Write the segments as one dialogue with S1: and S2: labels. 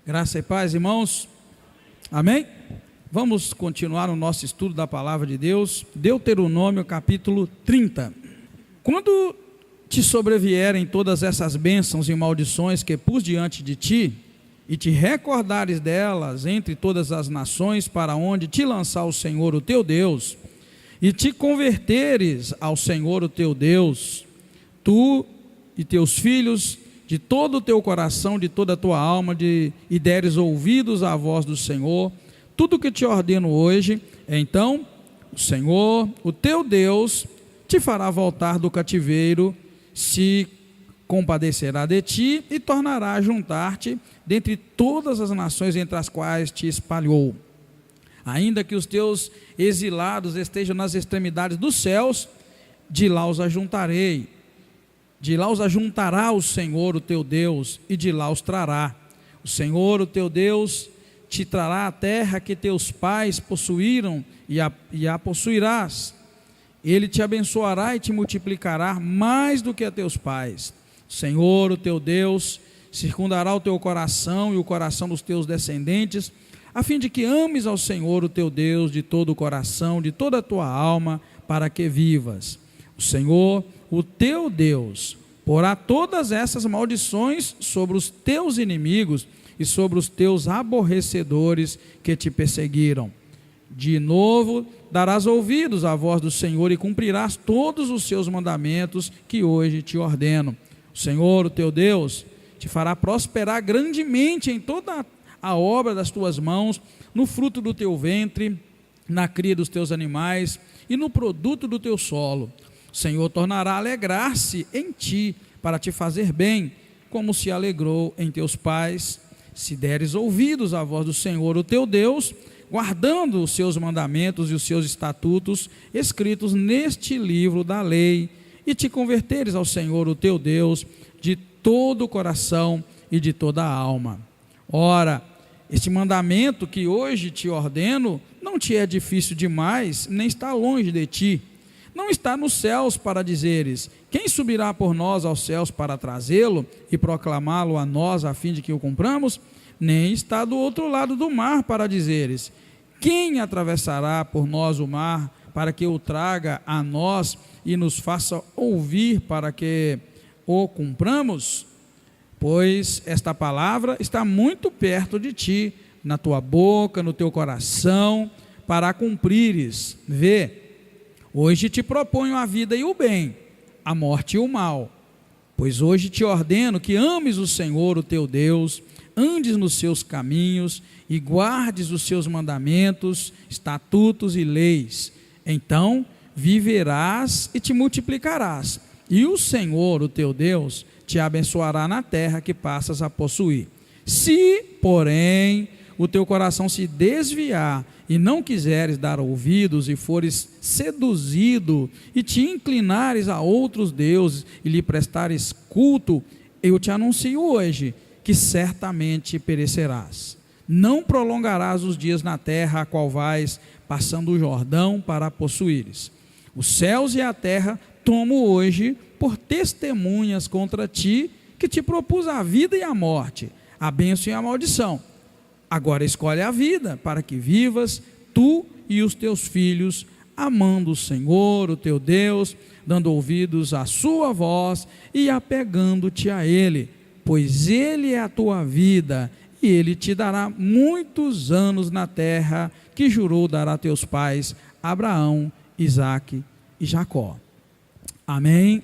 S1: Graça e paz, irmãos. Amém? Vamos continuar o nosso estudo da palavra de Deus. Deuteronômio capítulo 30. Quando te sobrevierem todas essas bênçãos e maldições que pus diante de ti, e te recordares delas entre todas as nações para onde te lançar o Senhor o teu Deus, e te converteres ao Senhor o teu Deus, tu e teus filhos, de todo o teu coração, de toda a tua alma, e deres ouvidos à voz do Senhor, tudo que te ordeno hoje, então o Senhor, o teu Deus, te fará voltar do cativeiro, se compadecerá de ti e tornará a juntar-te dentre todas as nações entre as quais te espalhou. Ainda que os teus exilados estejam nas extremidades dos céus, de lá os ajuntarei. De lá os ajuntará o Senhor, o teu Deus, e de lá os trará. O Senhor, o teu Deus, te trará a terra que teus pais possuíram, e a possuirás. Ele te abençoará e te multiplicará mais do que a teus pais. O Senhor, o teu Deus, circundará o teu coração e o coração dos teus descendentes, a fim de que ames ao Senhor, o teu Deus, de todo o coração, de toda a tua alma, para que vivas. O Senhor, o teu Deus, porá todas essas maldições sobre os teus inimigos e sobre os teus aborrecedores que te perseguiram. De novo darás ouvidos à voz do Senhor e cumprirás todos os seus mandamentos que hoje te ordeno. O Senhor, o teu Deus, te fará prosperar grandemente em toda a obra das tuas mãos, no fruto do teu ventre, na cria dos teus animais e no produto do teu solo. O Senhor tornará a alegrar-se em ti, para te fazer bem, como se alegrou em teus pais, se deres ouvidos à voz do Senhor, o teu Deus, guardando os seus mandamentos e os seus estatutos, escritos neste livro da lei, e te converteres ao Senhor, o teu Deus, de todo o coração e de toda a alma. Ora, este mandamento que hoje te ordeno, não te é difícil demais, nem está longe de ti. Não está nos céus para dizeres: quem subirá por nós aos céus para trazê-lo e proclamá-lo a nós a fim de que o cumpramos? Nem está do outro lado do mar para dizeres: quem atravessará por nós o mar para que o traga a nós e nos faça ouvir para que o cumpramos? Pois esta palavra está muito perto de ti, na tua boca, no teu coração, para a cumprires. Vê, hoje te proponho a vida e o bem, a morte e o mal. Pois hoje te ordeno que ames o Senhor, o teu Deus, andes nos seus caminhos e guardes os seus mandamentos, estatutos e leis. Então viverás e te multiplicarás, e o Senhor, o teu Deus, te abençoará na terra que passas a possuir. Se, porém, o teu coração se desviar e não quiseres dar ouvidos e fores seduzido e te inclinares a outros deuses e lhe prestares culto, eu te anuncio hoje que certamente perecerás. Não prolongarás os dias na terra a qual vais, passando o Jordão para a possuíres. Os céus e a terra tomo hoje por testemunhas contra ti, que te propus a vida e a morte, a bênção e a maldição. Agora escolhe a vida, para que vivas, tu e os teus filhos, amando o Senhor, o teu Deus, dando ouvidos à sua voz e apegando-te a Ele, pois Ele é a tua vida, e Ele te dará muitos anos na terra, que jurou dar a teus pais, Abraão, Isaque e Jacó. Amém.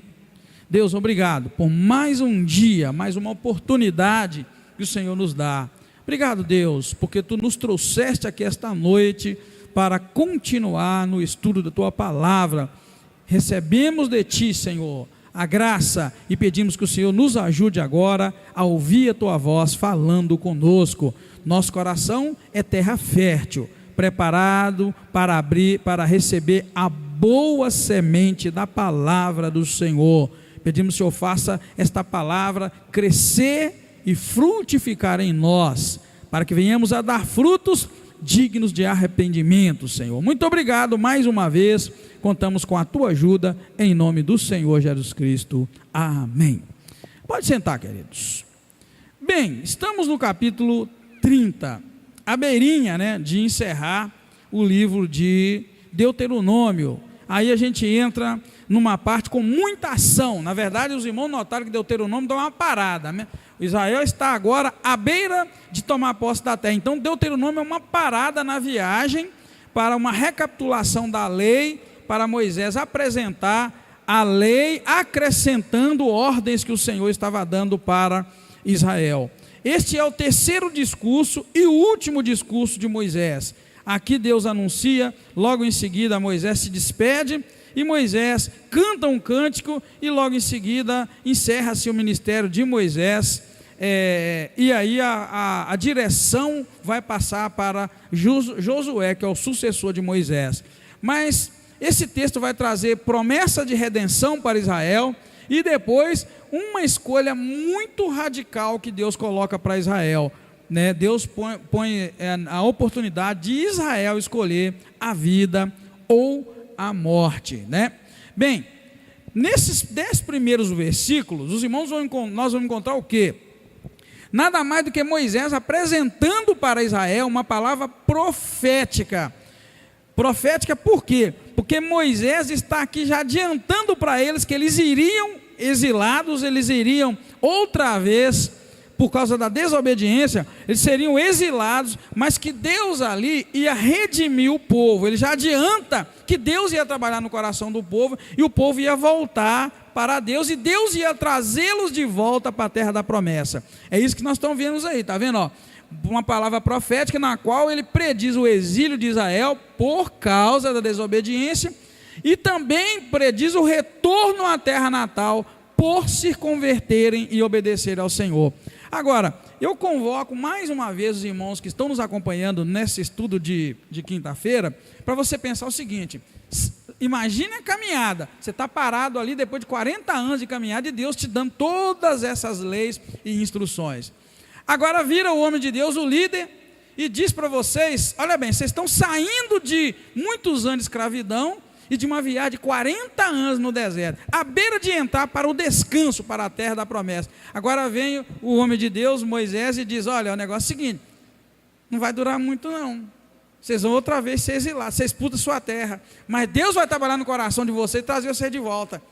S1: Deus, obrigado por mais um dia, mais uma oportunidade que o Senhor nos dá. Obrigado, Deus, porque Tu nos trouxeste aqui esta noite para continuar no estudo da Tua palavra. Recebemos de Ti, Senhor, a graça e pedimos que o Senhor nos ajude agora a ouvir a Tua voz falando conosco. Nosso coração é terra fértil, preparado para receber a boa semente da palavra do Senhor. Pedimos que o Senhor faça esta palavra crescer e frutificar em nós, para que venhamos a dar frutos dignos de arrependimento, Senhor. Muito obrigado mais uma vez, contamos com a Tua ajuda, em nome do Senhor Jesus Cristo. Amém. Pode sentar, queridos. Bem, estamos no capítulo 30, à beirinha, né, de encerrar o livro de Deuteronômio. Aí a gente entra numa parte com muita ação. Na verdade, os irmãos notaram que Deuteronômio dá uma parada, né? Israel está agora à beira de tomar posse da terra. Então, Deuteronômio é uma parada na viagem para uma recapitulação da lei, para Moisés apresentar a lei, acrescentando ordens que o Senhor estava dando para Israel. Este é o terceiro discurso e o último discurso de Moisés. Aqui Deus anuncia, logo em seguida Moisés se despede, e Moisés canta um cântico, e logo em seguida encerra-se o ministério de Moisés, e aí a direção vai passar para Josué, que é o sucessor de Moisés. Mas esse texto vai trazer promessa de redenção para Israel, e depois uma escolha muito radical que Deus coloca para Israel, né? Deus põe a oportunidade de Israel escolher a vida ou a morte, né? Bem, nesses 10 primeiros versículos, os irmãos nós vamos encontrar o quê? Nada mais do que Moisés apresentando para Israel uma palavra profética. Profética por quê? Porque Moisés está aqui já adiantando para eles que eles iriam exilados, eles iriam outra vez, por causa da desobediência, eles seriam exilados, mas que Deus ali ia redimir o povo. Ele já adianta que Deus ia trabalhar no coração do povo, e o povo ia voltar para Deus, e Deus ia trazê-los de volta para a terra da promessa. É isso que nós estamos vendo aí, está vendo? Ó, uma palavra profética na qual ele prediz o exílio de Israel por causa da desobediência, e também prediz o retorno à terra natal por se converterem e obedecerem ao Senhor. Agora, eu convoco mais uma vez os irmãos que estão nos acompanhando nesse estudo de quinta-feira, para você pensar o seguinte: imagine a caminhada, você está parado ali depois de 40 anos de caminhada, e Deus te dando todas essas leis e instruções. Agora vira o homem de Deus, o líder, e diz para vocês: olha bem, vocês estão saindo de muitos anos de escravidão, e de uma viagem de 40 anos no deserto, à beira de entrar para o descanso, para a terra da promessa. Agora vem o homem de Deus, Moisés, e diz: olha, o negócio é o seguinte, não vai durar muito não, vocês vão outra vez ser exilados, vocês expulsam sua terra, mas Deus vai trabalhar no coração de vocês e trazer vocês de volta,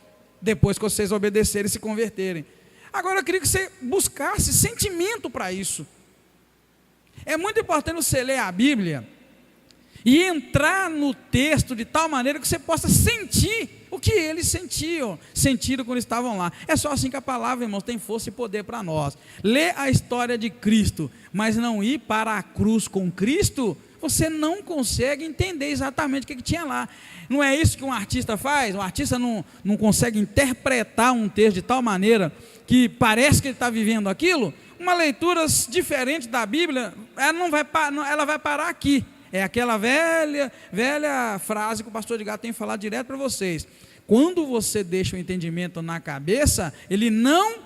S1: depois que vocês obedecerem e se converterem. Agora eu queria que você buscasse sentimento para isso. É muito importante você ler a Bíblia e entrar no texto de tal maneira que você possa sentir o que eles sentiram quando estavam lá. É só assim que a palavra, irmãos, tem força e poder para nós. Ler a história de Cristo, mas não ir para a cruz com Cristo, você não consegue entender exatamente o que tinha lá. Não é isso que um artista faz? Um artista não consegue interpretar um texto de tal maneira que parece que ele está vivendo aquilo. Uma leitura diferente da Bíblia, ela vai parar aqui. É aquela velha frase que o pastor Edgar tem falado direto para vocês: quando você deixa o entendimento na cabeça, ele não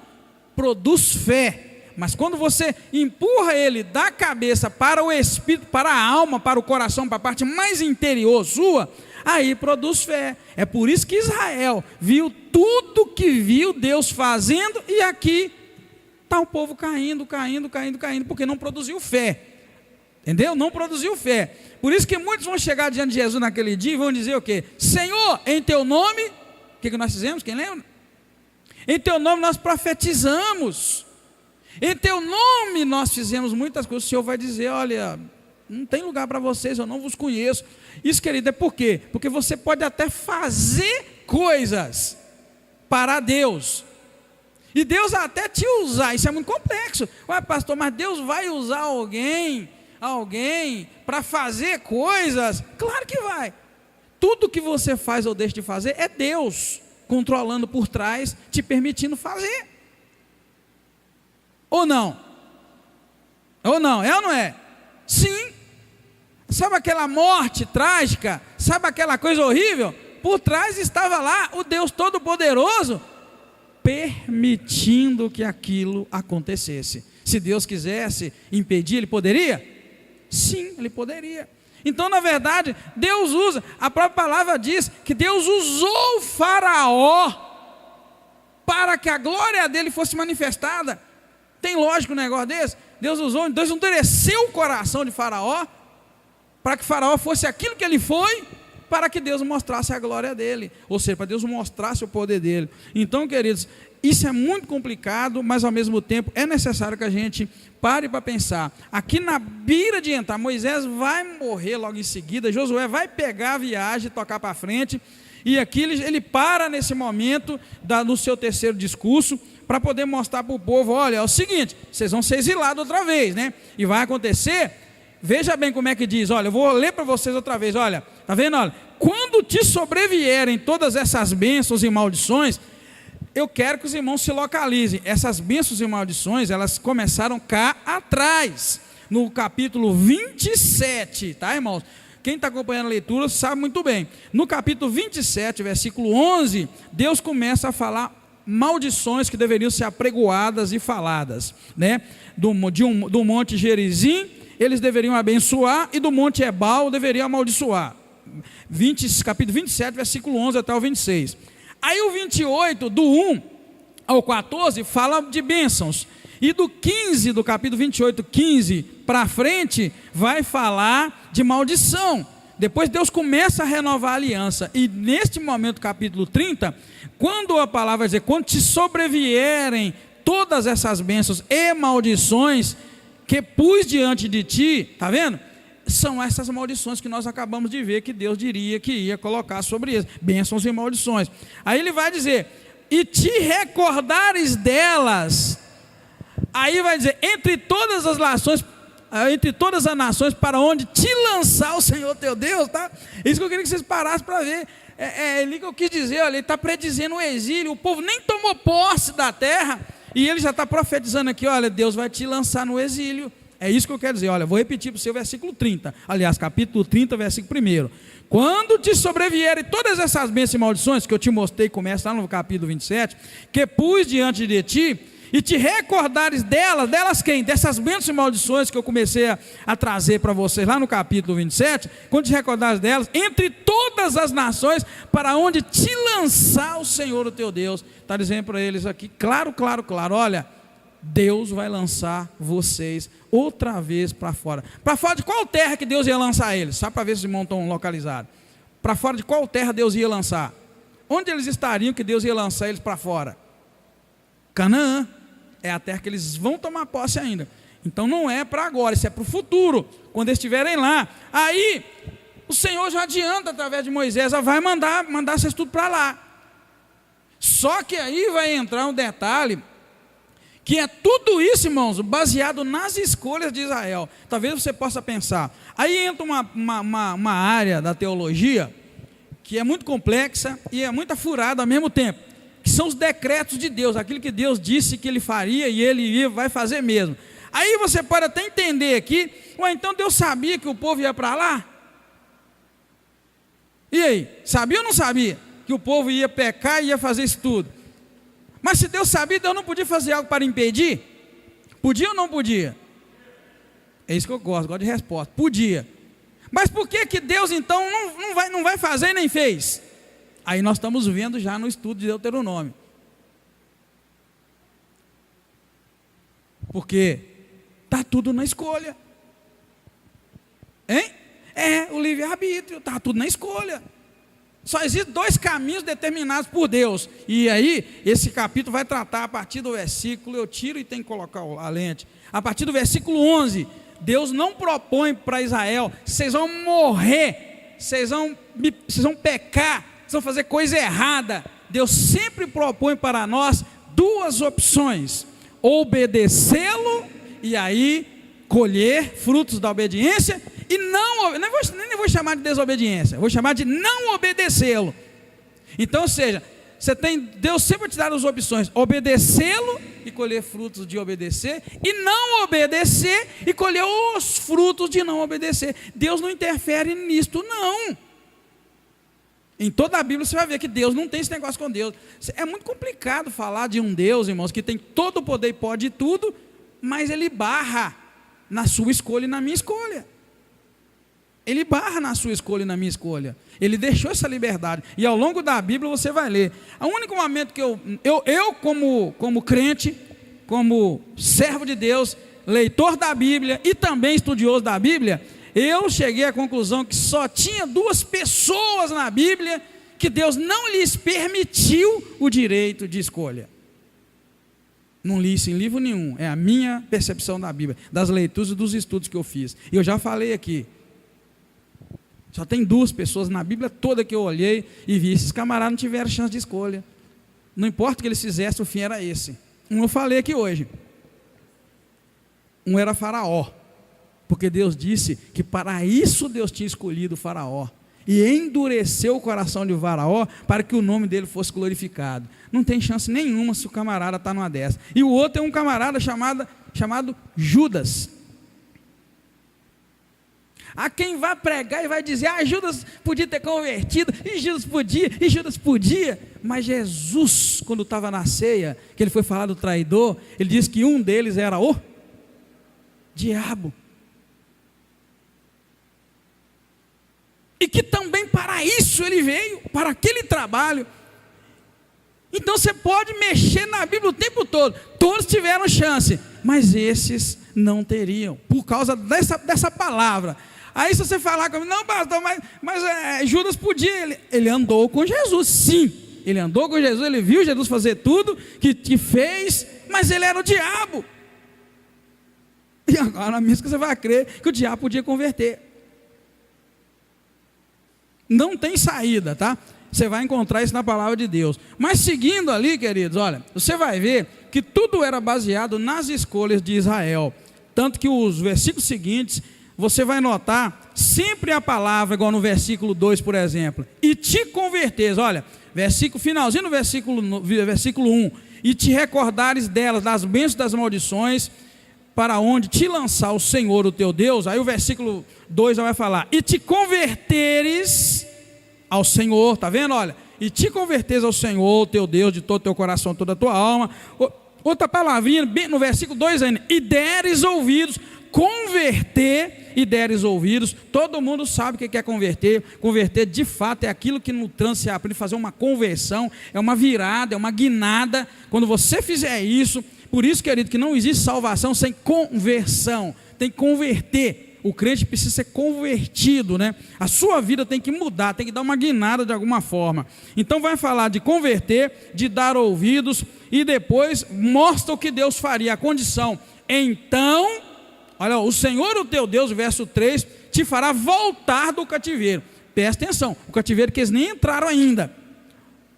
S1: produz fé, mas quando você empurra ele da cabeça para o espírito, para a alma, para o coração, para a parte mais interior sua, aí produz fé. É por isso que Israel viu tudo que viu Deus fazendo, e aqui está o povo caindo, porque não produziu fé. Entendeu? Não produziu fé. Por isso que muitos vão chegar diante de Jesus naquele dia e vão dizer o quê? Senhor, em teu nome, o que nós fizemos? Quem lembra? Em teu nome nós profetizamos, em teu nome nós fizemos muitas coisas. O Senhor vai dizer: olha, não tem lugar para vocês, eu não vos conheço. Isso, querido, é por quê? Porque você pode até fazer coisas para Deus, e Deus até te usar. Isso é muito complexo. Ué, pastor, mas Deus vai usar alguém para fazer coisas? Claro que vai. Tudo que você faz ou deixa de fazer é Deus controlando por trás, te permitindo fazer. Ou não? Ou não? É ou não é? Sim. Sabe aquela morte trágica? Sabe aquela coisa horrível? Por trás estava lá o Deus Todo-Poderoso permitindo que aquilo acontecesse. Se Deus quisesse impedir, Ele poderia? Sim, Ele poderia. Então, na verdade, Deus usa, a própria palavra diz que Deus usou o Faraó para que a glória dele fosse manifestada. Tem lógico um negócio desse? Deus endureceu o coração de Faraó, para que Faraó fosse aquilo que ele foi, para que Deus mostrasse a glória dele, ou seja, para Deus mostrasse o poder dele. Então, queridos, isso é muito complicado, mas ao mesmo tempo é necessário que a gente pare para pensar. Aqui na beira de entrar, Moisés vai morrer logo em seguida, Josué vai pegar a viagem e tocar para frente, e aqui ele para nesse momento, no seu terceiro discurso, para poder mostrar para o povo, olha, é o seguinte, vocês vão ser exilados outra vez, né? E vai acontecer, veja bem como é que diz, olha, eu vou ler para vocês outra vez, olha, está vendo? Olha, quando te sobrevierem todas essas bênçãos e maldições, eu quero que os irmãos se localizem. Essas bênçãos e maldições, elas começaram cá atrás, no capítulo 27, tá, irmãos? Quem está acompanhando a leitura sabe muito bem. No capítulo 27, versículo 11, Deus começa a falar maldições que deveriam ser apregoadas e faladas, né? Do monte Gerizim, eles deveriam abençoar, e do monte Ebal deveriam amaldiçoar. Capítulo 27, versículo 11 até o 26. Aí o 28, do 1 ao 14, fala de bênçãos. E do 15, do capítulo 28, 15 para frente, vai falar de maldição. Depois Deus começa a renovar a aliança. E neste momento, capítulo 30, quando a palavra vai dizer, quando te sobrevierem todas essas bênçãos e maldições que pus diante de ti, está vendo? São essas maldições que nós acabamos de ver que Deus diria que ia colocar sobre eles, bênçãos e maldições. Aí ele vai dizer, e te recordares delas, aí vai dizer, entre todas as nações para onde te lançar o Senhor teu Deus, tá? Isso que eu queria que vocês parassem para ver, é ali que eu quis dizer, olha, ele está predizendo o exílio, o povo nem tomou posse da terra, e ele já está profetizando aqui, olha, Deus vai te lançar no exílio. É isso que eu quero dizer, olha, vou repetir para o seu versículo 30, aliás, capítulo 30, versículo 1. Quando te sobrevierem todas essas bênçãos e maldições, que eu te mostrei, começa lá no capítulo 27, que pus diante de ti, e te recordares delas quem? Dessas bênçãos e maldições que eu comecei a trazer para vocês lá no capítulo 27, quando te recordares delas, entre todas as nações, para onde te lançar o Senhor o teu Deus, está dizendo para eles aqui, claro, olha, Deus vai lançar vocês outra vez para fora. Para fora de qual terra que Deus ia lançar eles? Só para ver se os irmãos estão localizados. Para fora de qual terra Deus ia lançar? Onde eles estariam que Deus ia lançar eles para fora? Canaã. É a terra que eles vão tomar posse ainda. Então não é para agora, isso é para o futuro, quando eles estiverem lá. Aí o Senhor já adianta através de Moisés, vai mandar vocês tudo para lá. Só que aí vai entrar um detalhe, que é tudo isso, irmãos, baseado nas escolhas de Israel. Talvez você possa pensar, aí entra uma área da teologia, que é muito complexa e é muito furada ao mesmo tempo, que são os decretos de Deus, aquilo que Deus disse que Ele faria e Ele vai fazer mesmo. Aí você pode até entender aqui, então Deus sabia que o povo ia para lá? E aí, sabia ou não sabia que o povo ia pecar e ia fazer isso tudo? Mas se Deus sabia, Deus não podia fazer algo para impedir? Podia ou não podia? É isso que eu gosto de resposta, podia. Mas por que Deus então não vai fazer e nem fez? Aí nós estamos vendo já no estudo de Deuteronômio. Porque está tudo na escolha. Hein? O livre-arbítrio, está tudo na escolha. Só existem dois caminhos determinados por Deus. E aí, esse capítulo vai tratar a partir do versículo, eu tiro e tenho que colocar a lente. A partir do versículo 11, Deus não propõe para Israel, vocês vão morrer, vocês vão pecar, vão fazer coisa errada. Deus sempre propõe para nós duas opções: obedecê-lo e aí colher frutos da obediência, e nem vou chamar de desobediência, vou chamar de não obedecê-lo. Então, ou seja, Deus sempre vai te dar as opções: obedecê-lo e colher frutos de obedecer, e não obedecer e colher os frutos de não obedecer. Deus não interfere nisto, não. Em toda a Bíblia você vai ver que Deus não tem esse negócio com Deus. É muito complicado falar de um Deus, irmãos, que tem todo o poder e pode tudo, mas Ele barra na sua escolha e na minha escolha. Ele barra na sua escolha e na minha escolha. Ele deixou essa liberdade. E ao longo da Bíblia você vai ler. O único momento que eu como crente, como servo de Deus, leitor da Bíblia e também estudioso da Bíblia, eu cheguei à conclusão que só tinha 2 pessoas na Bíblia que Deus não lhes permitiu o direito de escolha. Não li isso em livro nenhum, é a minha percepção da Bíblia, das leituras e dos estudos que eu fiz. E eu já falei aqui, só tem 2 pessoas na Bíblia toda que eu olhei e vi, esses camaradas não tiveram chance de escolha. Não importa o que eles fizessem, o fim era esse. Eu falei aqui hoje. Um era Faraó, porque Deus disse que para isso Deus tinha escolhido o Faraó, e endureceu o coração de Faraó para que o nome dele fosse glorificado. Não tem chance nenhuma se o camarada está numa dessa. E o outro é um camarada chamado Judas. Há quem vai pregar e vai dizer, Judas podia ter convertido, e Judas podia, mas Jesus, quando estava na ceia, que ele foi falar do traidor, ele disse que um deles era o diabo. E que também para isso ele veio, para aquele trabalho. Então você pode mexer na Bíblia o tempo todo, todos tiveram chance, mas esses não teriam, por causa dessa palavra. Aí se você falar comigo, não pastor, mas Judas podia, ele andou com Jesus, sim, ele andou com Jesus, ele viu Jesus fazer tudo que fez, mas ele era o diabo. E agora mesmo que você vai crer que o diabo podia converter. Não tem saída, tá? Você vai encontrar isso na palavra de Deus. Mas seguindo ali, queridos, olha, você vai ver que tudo era baseado nas escolhas de Israel. Tanto que os versículos seguintes, você vai notar sempre a palavra, igual no versículo 2, por exemplo. E te converteres, olha, finalzinho do versículo 1. E te recordares delas, das bênçãos e das maldições, para onde te lançar o Senhor, o teu Deus. Aí o versículo 2 vai falar, e te converteres ao Senhor, está vendo? Olha, e te converteres ao Senhor, teu Deus, de todo o teu coração, toda a tua alma. Outra palavrinha, no versículo 2 ainda, e deres ouvidos, converter e deres ouvidos. Todo mundo sabe o que é converter. Converter de fato é aquilo que no trânsito se aprende a fazer uma conversão, é uma virada, é uma guinada. Quando você fizer isso, por isso, querido, que não existe salvação sem conversão, tem que converter. O crente precisa ser convertido, né? A sua vida tem que mudar, tem que dar uma guinada de alguma forma. Então vai falar de converter, de dar ouvidos, e depois mostra o que Deus faria, a condição. Então, olha, o Senhor, o teu Deus, verso 3, te fará voltar do cativeiro. Presta atenção, o cativeiro que eles nem entraram ainda.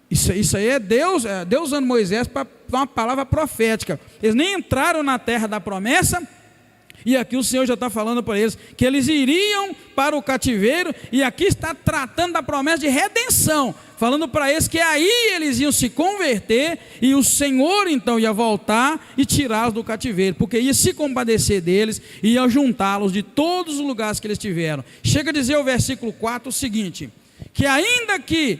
S1: Isso aí é Deus usando Moisés para uma palavra profética. Eles nem entraram na terra da promessa. E aqui o Senhor já está falando para eles que eles iriam para o cativeiro, e aqui está tratando da promessa de redenção, falando para eles que aí eles iam se converter, e o Senhor então ia voltar e tirá-los do cativeiro, porque ia se compadecer deles, ia juntá-los de todos os lugares que eles tiveram. Chega a dizer o versículo 4 o seguinte, que ainda que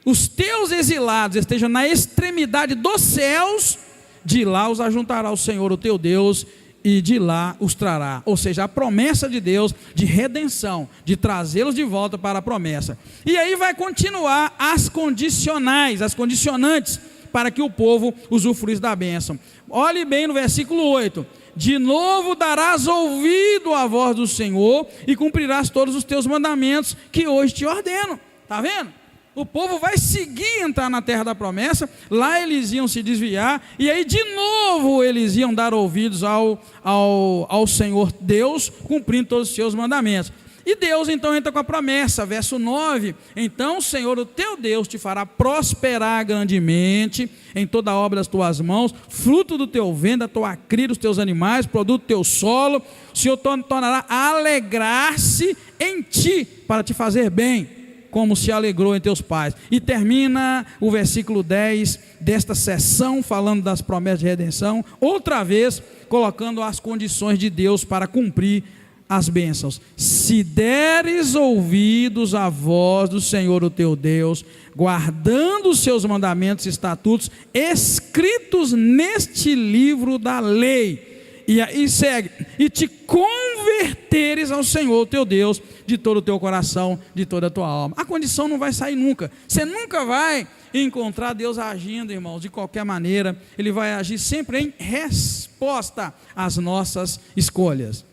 S1: os teus exilados estejam na extremidade dos céus, de lá os ajuntará o Senhor, o teu Deus, e de lá os trará. Ou seja, a promessa de Deus de redenção, de trazê-los de volta para a promessa. E aí vai continuar as condicionais, as condicionantes, para que o povo usufruísse da bênção. Olhe bem no versículo 8. De novo darás ouvido à voz do Senhor, e cumprirás todos os teus mandamentos, que hoje te ordeno. Está vendo? O povo vai seguir entrar na terra da promessa, lá eles iam se desviar, e aí de novo eles iam dar ouvidos ao Senhor Deus, cumprindo todos os seus mandamentos. E Deus então entra com a promessa, verso 9, então o Senhor, o teu Deus, te fará prosperar grandemente em toda a obra das tuas mãos, fruto do teu ventre, da tua cria, dos teus animais, produto do teu solo. O Senhor tornará a alegrar-se em ti, para te fazer bem, como se alegrou em teus pais. E termina o versículo 10 desta sessão, falando das promessas de redenção, outra vez colocando as condições de Deus para cumprir as bênçãos. Se deres ouvidos à voz do Senhor, o teu Deus, guardando os seus mandamentos e estatutos, escritos neste livro da lei, e aí segue, e te converterás converteres ao Senhor teu Deus de todo o teu coração, de toda a tua alma. A condição não vai sair nunca. Você nunca vai encontrar Deus agindo, irmãos, de qualquer maneira. Ele vai agir sempre em resposta às nossas escolhas.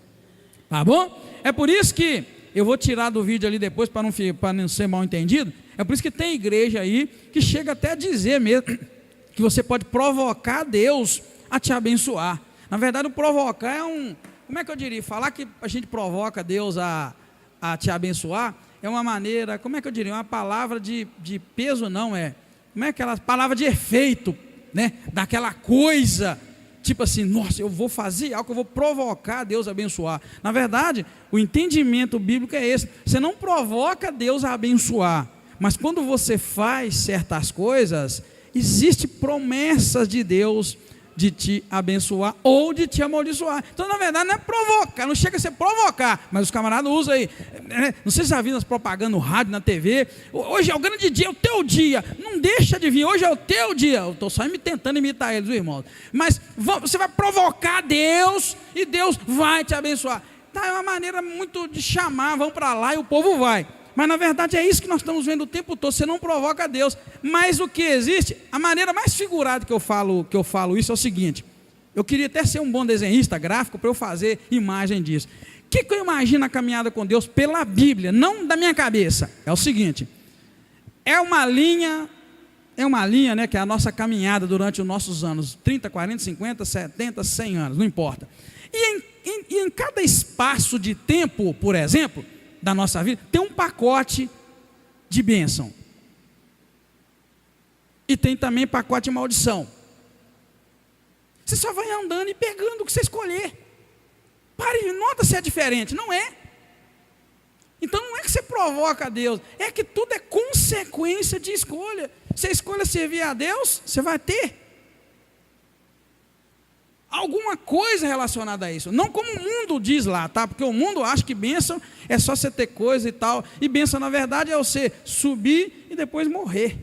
S1: Tá bom? É por isso que eu vou tirar do vídeo ali depois para não ser mal entendido. É por isso que tem igreja aí que chega até a dizer mesmo que você pode provocar Deus a te abençoar. Na verdade, o provocar é como é que eu diria? Falar que a gente provoca Deus a te abençoar é uma maneira, como é que eu diria? Uma palavra de peso, não é? Como é aquela palavra de efeito, né? Daquela coisa, tipo assim, nossa, eu vou fazer algo, eu vou provocar Deus a abençoar. Na verdade, o entendimento bíblico é esse: você não provoca Deus a abençoar, mas quando você faz certas coisas, existe promessas de Deus de te abençoar ou de te amaldiçoar. Então, na verdade, não é provocar, não chega a ser provocar, mas os camaradas usam aí, não sei se já viram as propagandas no rádio, na TV, hoje é o grande dia, é o teu dia, não deixa de vir, hoje é o teu dia. Eu estou só tentando imitar eles, irmãos, mas você vai provocar Deus e Deus vai te abençoar. Tá, é uma maneira muito de chamar, vão para lá e o povo vai. Mas na verdade é isso que nós estamos vendo o tempo todo. Você não provoca Deus. Mas o que existe, a maneira mais figurada que eu falo isso é o seguinte: eu queria até ser um bom desenhista gráfico para eu fazer imagem disso. O que eu imagino a caminhada com Deus pela Bíblia, não da minha cabeça? É o seguinte: é uma linha, né, que é a nossa caminhada durante os nossos anos, 30, 40, 50, 70, 100 anos, não importa. E em cada espaço de tempo, por exemplo, da nossa vida, tem um pacote de bênção. E tem também pacote de maldição. Você só vai andando e pegando o que você escolher. Pare, nota se é diferente, não é? Então não é que você provoca a Deus, é que tudo é consequência de escolha. Você escolhe servir a Deus, você vai ter alguma coisa relacionada a isso, não como o mundo diz lá, tá? Porque o mundo acha que bênção é só você ter coisa e tal, e bênção na verdade é você subir e depois morrer.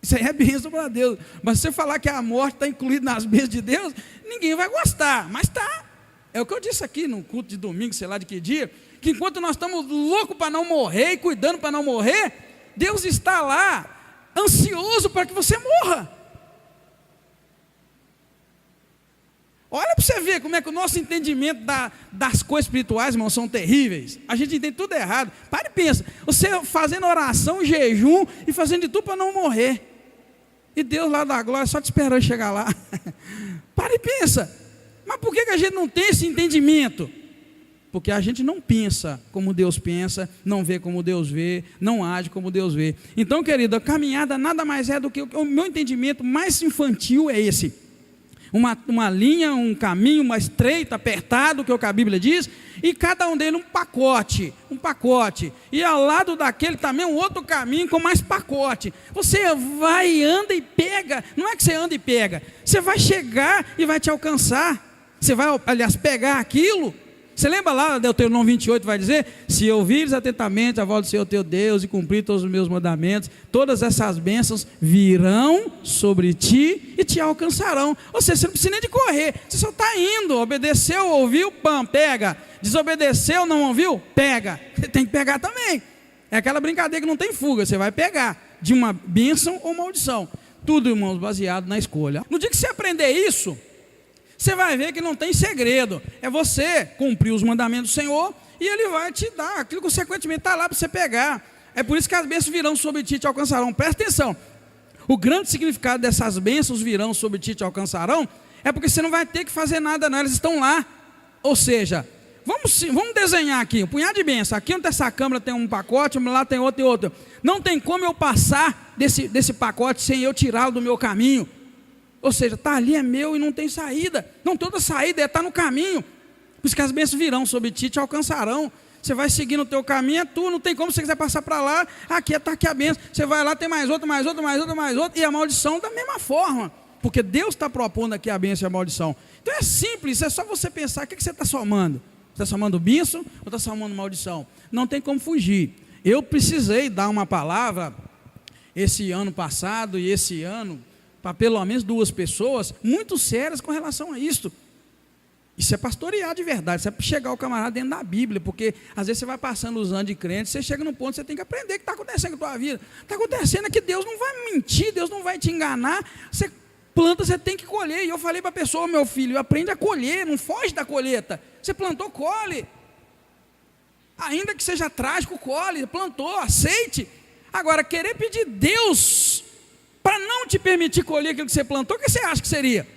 S1: Isso aí é bênção para Deus. Mas se você falar que a morte está incluída nas bênçãos de Deus, ninguém vai gostar, mas tá. É o que eu disse aqui no culto de domingo, sei lá de que dia, que enquanto nós estamos loucos para não morrer e cuidando para não morrer, Deus está lá ansioso para que você morra. Olha para você ver como é que o nosso entendimento das coisas espirituais, irmãos, são terríveis. A gente entende tudo errado. Para e pensa, você fazendo oração, jejum e fazendo de tudo para não morrer. E Deus lá da glória só te esperando chegar lá. Para e pensa. Mas por que a gente não tem esse entendimento? Porque a gente não pensa como Deus pensa, não vê como Deus vê, não age como Deus vê. Então, querido, a caminhada nada mais é do que o meu entendimento mais infantil é esse. Uma linha, um caminho mais estreito, apertado, que é o que a Bíblia diz, e cada um deles um pacote, e ao lado daquele também um outro caminho com mais pacote. Você vai, anda e pega, não é que você anda e pega, você vai chegar e vai te alcançar, você vai, aliás, pegar aquilo. Você lembra lá, Deuteronômio 28 vai dizer: se ouvires atentamente a voz do Senhor teu Deus e cumprir todos os meus mandamentos, todas essas bênçãos virão sobre ti e te alcançarão. Ou seja, você não precisa nem de correr, você só está indo. Obedeceu, ouviu, pam, pega. Desobedeceu, não ouviu, pega. Você tem que pegar também. É aquela brincadeira que não tem fuga, você vai pegar de uma bênção ou maldição. Tudo, irmãos, baseado na escolha. No dia que você aprender isso, você vai ver que não tem segredo. É você cumprir os mandamentos do Senhor e Ele vai te dar aquilo, consequentemente está lá para você pegar. É por isso que as bênçãos virão sobre ti e te alcançarão. Presta atenção, o grande significado dessas bênçãos virão sobre ti e te alcançarão é porque você não vai ter que fazer nada, não, elas estão lá. Ou seja, vamos desenhar aqui um punhado de bênçãos. Aqui onde essa câmera tem um pacote, lá tem outro e outro. Não tem como eu passar desse pacote sem eu tirá-lo do meu caminho. Ou seja, está ali, é meu e não tem saída. Não tem outra saída, está no caminho. Por isso que as bênçãos virão sobre ti e te alcançarão. Você vai seguindo o teu caminho, é tu, não tem como, se você quiser passar para lá, aqui está aqui a bênção. Você vai lá, tem mais outro, e a maldição da mesma forma. Porque Deus está propondo aqui a bênção e a maldição. Então é simples, é só você pensar, o que você está somando? Você está somando bênção ou está somando maldição? Não tem como fugir. Eu precisei dar uma palavra esse ano passado e esse ano, para pelo menos 2 pessoas muito sérias com relação a isto. Isso é pastorear de verdade, isso é chegar o camarada dentro da Bíblia, porque às vezes você vai passando os anos de crente, você chega num ponto que você tem que aprender o que está acontecendo com a tua vida. O que está acontecendo é que Deus não vai mentir, Deus não vai te enganar. Você planta, você tem que colher. E eu falei para a pessoa, meu filho, aprende a colher, não foge da colheita. Você plantou, colhe. Ainda que seja trágico, colhe, plantou, aceite. Agora, querer pedir Deus para não te permitir colher aquilo que você plantou, o que você acha que seria?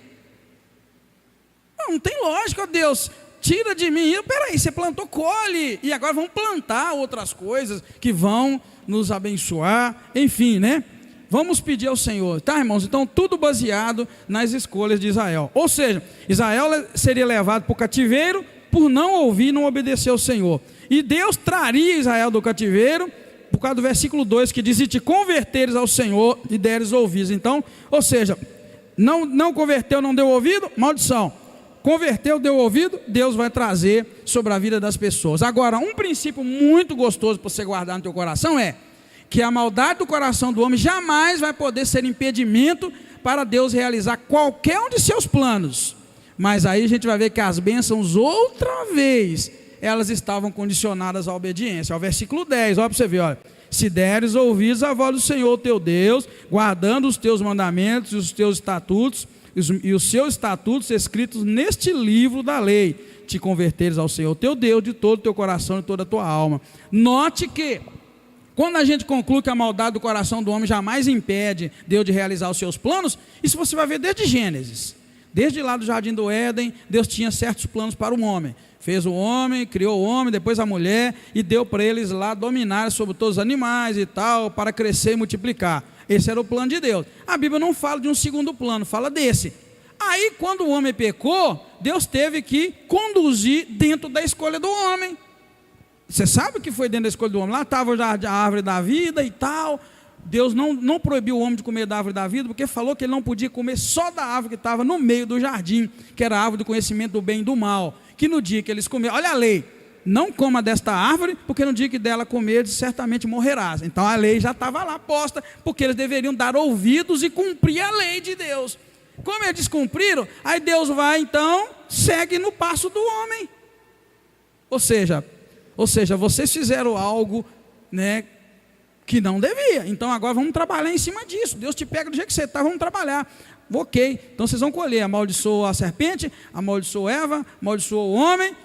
S1: Não tem lógica, Deus, tira de mim. Peraí, você plantou, colhe. E agora vamos plantar outras coisas que vão nos abençoar. Enfim, né? Vamos pedir ao Senhor, tá, irmãos? Então, tudo baseado nas escolhas de Israel. Ou seja, Israel seria levado para o cativeiro por não ouvir e não obedecer ao Senhor. E Deus traria Israel do cativeiro, por causa do versículo 2, que diz: e te converteres ao Senhor e deres ouvidos. Então, ou seja, não converteu, não deu ouvido, maldição. Converteu, deu ouvido, Deus vai trazer sobre a vida das pessoas. Agora, um princípio muito gostoso para você guardar no teu coração é que a maldade do coração do homem jamais vai poder ser impedimento para Deus realizar qualquer um de seus planos. Mas aí a gente vai ver que as bênçãos, outra vez, elas estavam condicionadas à obediência. Ao versículo 10, olha para você ver, olha. Se deres ouvidos à voz do Senhor teu Deus, guardando os teus mandamentos e os teus estatutos, e os seus estatutos escritos neste livro da lei, te converteres ao Senhor teu Deus de todo o teu coração e toda a tua alma. Note que, quando a gente conclui que a maldade do coração do homem jamais impede Deus de realizar os seus planos, isso você vai ver desde Gênesis. Desde lá do jardim do Éden, Deus tinha certos planos para o homem. Fez o homem, criou o homem, depois a mulher, e deu para eles lá dominar sobre todos os animais e tal, para crescer e multiplicar. Esse era o plano de Deus. A Bíblia não fala de um segundo plano, fala desse. Aí, quando o homem pecou, Deus teve que conduzir dentro da escolha do homem. Você sabe o que foi dentro da escolha do homem? Lá estava a árvore da vida e tal. Deus não proibiu o homem de comer da árvore da vida, porque falou que ele não podia comer só da árvore que estava no meio do jardim, que era a árvore do conhecimento do bem e do mal. Que no dia que eles comeram, olha a lei, não coma desta árvore, porque no dia que dela comer, certamente morrerás. Então a lei já estava lá posta, porque eles deveriam dar ouvidos e cumprir a lei de Deus. Como eles descumpriram, aí Deus vai então, segue no passo do homem. Ou seja, vocês fizeram algo, né, que não devia. Então agora vamos trabalhar em cima disso. Deus te pega do jeito que você está, vamos trabalhar. Ok, então vocês vão colher. Amaldiçoou a serpente, amaldiçoou Eva, amaldiçoou o homem,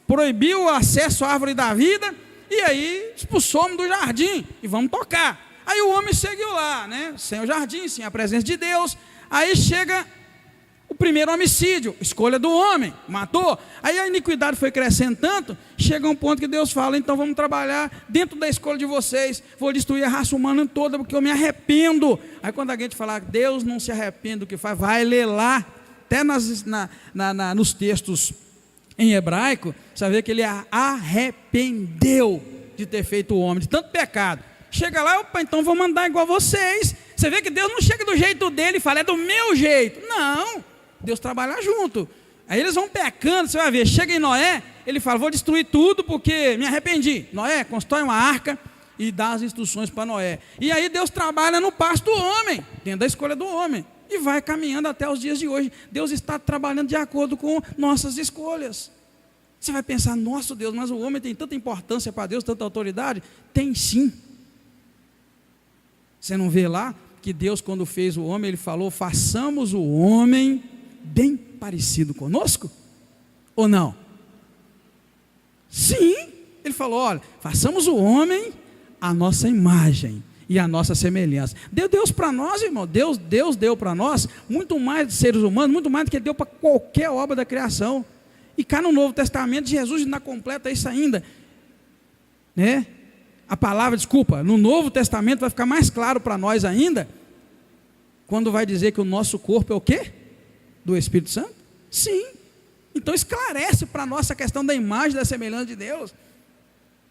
S1: proibiu o acesso à árvore da vida, e aí expulsou o homem do jardim, e vamos tocar. Aí o homem seguiu lá, né, sem o jardim, sem a presença de Deus. Aí chega o primeiro homicídio, escolha do homem, matou. Aí a iniquidade foi crescendo tanto, chega um ponto que Deus fala: então vamos trabalhar dentro da escolha de vocês, vou destruir a raça humana toda, porque eu me arrependo. Aí quando alguém te falar que Deus não se arrepende do que faz, vai ler lá, até nos textos em hebraico, você vai ver que ele arrependeu de ter feito o homem, de tanto pecado. Chega lá, opa, então vou mandar igual vocês. Você vê que Deus não chega do jeito dele e fala: é do meu jeito. Não, Deus trabalha junto. Aí eles vão pecando, você vai ver, chega em Noé, ele fala: vou destruir tudo porque me arrependi. Noé, constrói uma arca e dá as instruções para Noé. E aí Deus trabalha no passo do homem, dentro da escolha do homem, e vai caminhando até os dias de hoje. Deus está trabalhando de acordo com nossas escolhas. Você vai pensar: nossa Deus, mas o homem tem tanta importância para Deus, tanta autoridade? Tem sim. Você não vê lá que Deus, quando fez o homem, ele falou: façamos o homem bem parecido conosco? Ou não? Sim, ele falou: olha, façamos o homem a nossa imagem e a nossa semelhança. Deu Deus para nós, irmão. Deus deu para nós muito mais de seres humanos, muito mais do que deu para qualquer obra da criação. E cá no Novo Testamento, Jesus ainda completa isso ainda, né? A palavra, no Novo Testamento vai ficar mais claro para nós ainda, quando vai dizer que o nosso corpo é o quê? Do Espírito Santo? Sim. Então esclarece para nós a questão da imagem e da semelhança de Deus.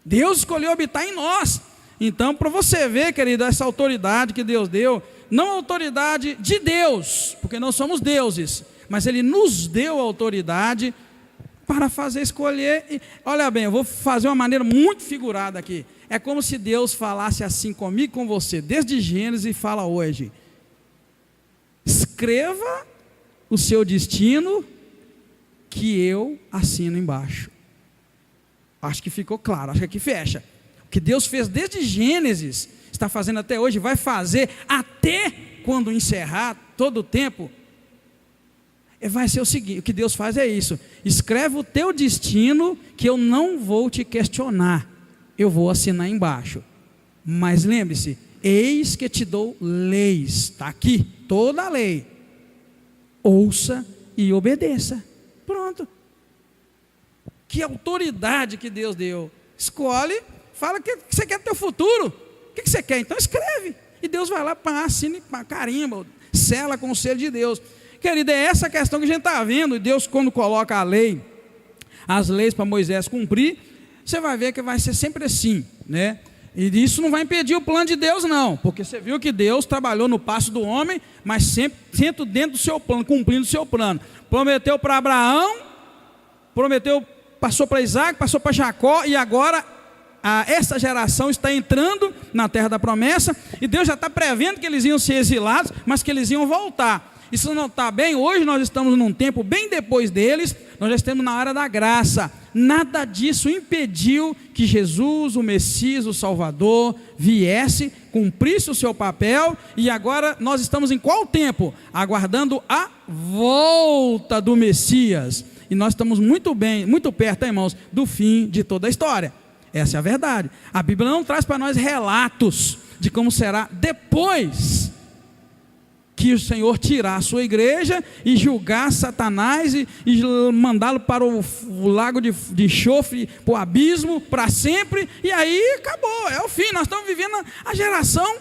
S1: Deus escolheu habitar em nós. Então, para você ver, querido, essa autoridade que Deus deu, não a autoridade de Deus, porque nós somos deuses, mas Ele nos deu a autoridade para fazer escolher. E, olha bem, eu vou fazer uma maneira muito figurada aqui. É como se Deus falasse assim comigo e com você, desde Gênesis, e fala hoje: escreva o seu destino, que eu assino embaixo. Acho que ficou claro, acho que aqui fecha. O que Deus fez desde Gênesis, está fazendo até hoje, vai fazer até quando encerrar todo o tempo. Vai ser o seguinte, o que Deus faz é isso: escreve o teu destino, que eu não vou te questionar, eu vou assinar embaixo. Mas lembre-se, eis que te dou leis, está aqui, toda a lei, ouça e obedeça. Pronto. Que autoridade que Deus deu. Escolhe, fala o que você quer do teu futuro, o que você quer, então escreve, e Deus vai lá, assina, carimba, sela com o selo de Deus. Querido, é essa questão que a gente está vendo. E Deus, quando coloca a lei, as leis para Moisés cumprir, você vai ver que vai ser sempre assim, né? E isso não vai impedir o plano de Deus, não, porque você viu que Deus trabalhou no passo do homem, mas sempre dentro do seu plano, cumprindo o seu plano. Prometeu para Abraão, passou para Isaac, passou para Jacó, e agora essa geração está entrando na terra da promessa, e Deus já está prevendo que eles iam ser exilados, mas que eles iam voltar. E se não está bem, hoje nós estamos num tempo bem depois deles, nós já estamos na hora da graça. Nada disso impediu que Jesus, o Messias, o Salvador, viesse, cumprisse o seu papel, e agora nós estamos em qual tempo? Aguardando a volta do Messias. E nós estamos muito bem, muito perto, irmãos, do fim de toda a história. Essa é a verdade. A Bíblia não traz para nós relatos de como será depois que o Senhor tirar a sua igreja e julgar Satanás e mandá-lo para o lago de enxofre, para o abismo, para sempre, e aí acabou, é o fim. Nós estamos vivendo a geração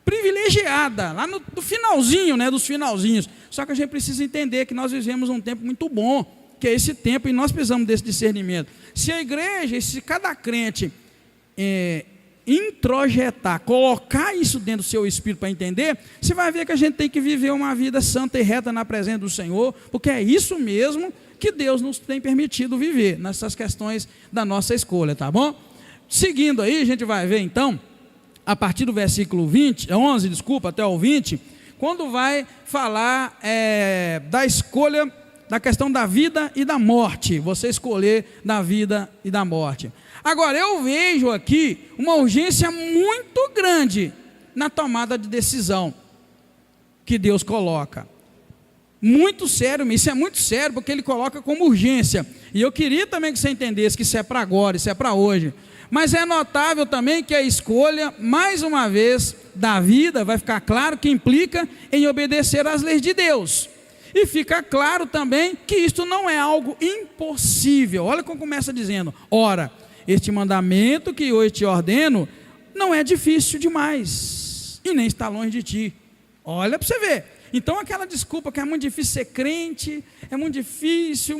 S1: privilegiada, lá no finalzinho, né, dos finalzinhos. Só que a gente precisa entender que nós vivemos um tempo muito bom, que é esse tempo, e nós precisamos desse discernimento. Se a igreja, se cada crente introjetar, colocar isso dentro do seu espírito para entender, você vai ver que a gente tem que viver uma vida santa e reta na presença do Senhor, porque é isso mesmo que Deus nos tem permitido viver, nessas questões da nossa escolha, tá bom? Seguindo aí, a gente vai ver então, a partir do versículo 11, até o 20, quando vai falar da escolha, da questão da vida e da morte, você escolher da vida e da morte. Agora, eu vejo aqui uma urgência muito grande na tomada de decisão que Deus coloca. Muito sério, isso é muito sério, porque Ele coloca como urgência. E eu queria também que você entendesse que isso é para agora, isso é para hoje. Mas é notável também que a escolha, mais uma vez, da vida, vai ficar claro que implica em obedecer às leis de Deus. E fica claro também que isto não é algo impossível. Olha como começa dizendo: ora, este mandamento que hoje te ordeno não é difícil demais, e nem está longe de ti. Olha para você ver. Então aquela desculpa que é muito difícil ser crente, é muito difícil,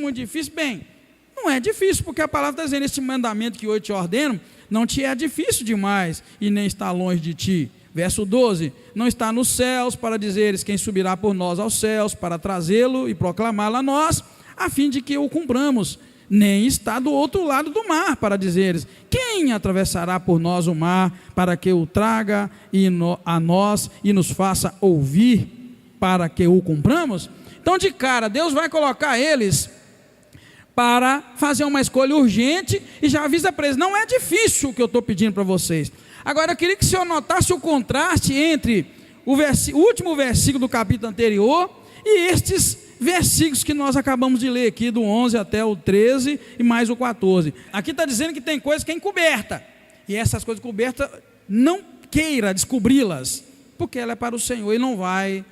S1: bem, não é difícil, porque a palavra está dizendo: este mandamento que hoje te ordeno não te é difícil demais, e nem está longe de ti. Verso 12: não está nos céus para dizeres quem subirá por nós aos céus, para trazê-lo e proclamá-lo a nós, a fim de que o cumpramos. Nem está do outro lado do mar, para dizeres quem atravessará por nós o mar, para que o traga a nós e nos faça ouvir, para que o cumpramos. Então, de cara, Deus vai colocar eles para fazer uma escolha urgente, e já avisa para eles: não é difícil o que eu estou pedindo para vocês. Agora, eu queria que o senhor notasse o contraste entre o último versículo do capítulo anterior e estes versículos que nós acabamos de ler aqui, do 11 até o 13 e mais o 14. Aqui está dizendo que tem coisa que é encoberta, e essas coisas cobertas não queira descobri-las, porque ela é para o Senhor, e não vai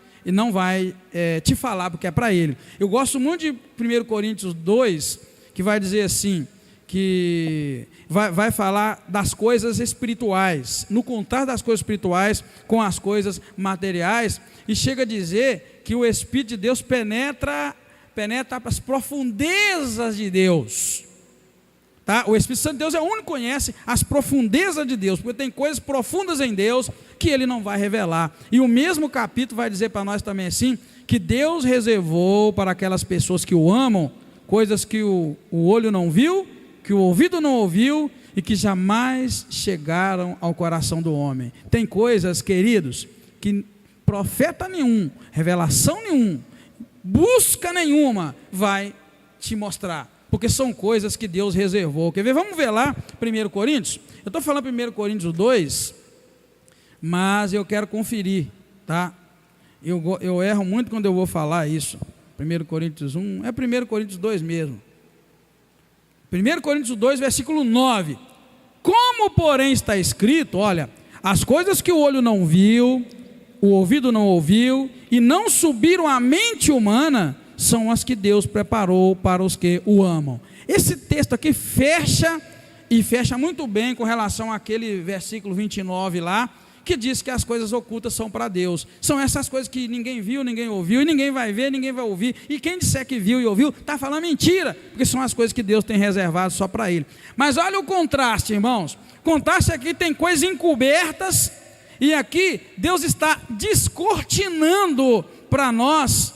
S1: te falar, porque é para Ele. Eu gosto muito de 1 Coríntios 2, que vai dizer assim, que vai falar das coisas espirituais, no contraste das coisas espirituais com as coisas materiais, e chega a dizer que o Espírito de Deus penetra as profundezas de Deus, tá? O Espírito Santo de Deus é o único que conhece as profundezas de Deus, porque tem coisas profundas em Deus que Ele não vai revelar. E o mesmo capítulo vai dizer para nós também assim, que Deus reservou para aquelas pessoas que o amam, coisas que o olho não viu, que o ouvido não ouviu, e que jamais chegaram ao coração do homem. Tem coisas, queridos, que profeta nenhum, revelação nenhum, busca nenhuma vai te mostrar, porque são coisas que Deus reservou. Quer ver? Vamos ver lá, 1 Coríntios. Eu estou falando 1 Coríntios 2, mas eu quero conferir, tá? Eu erro muito quando eu vou falar isso. 1 Coríntios 1, é 1 Coríntios 2 mesmo. 1 Coríntios 2, versículo 9. Como, porém, está escrito, olha, as coisas que o olho não viu, o ouvido não ouviu, e não subiram à mente humana, são as que Deus preparou para os que o amam. Esse texto aqui fecha, e fecha muito bem com relação àquele versículo 29 lá, que diz que as coisas ocultas são para Deus. São essas coisas que ninguém viu, ninguém ouviu, e ninguém vai ver, ninguém vai ouvir. E quem disser que viu e ouviu, está falando mentira, porque são as coisas que Deus tem reservado só para Ele. Mas olha o contraste, irmãos. O contraste aqui tem coisas encobertas, e aqui Deus está descortinando para nós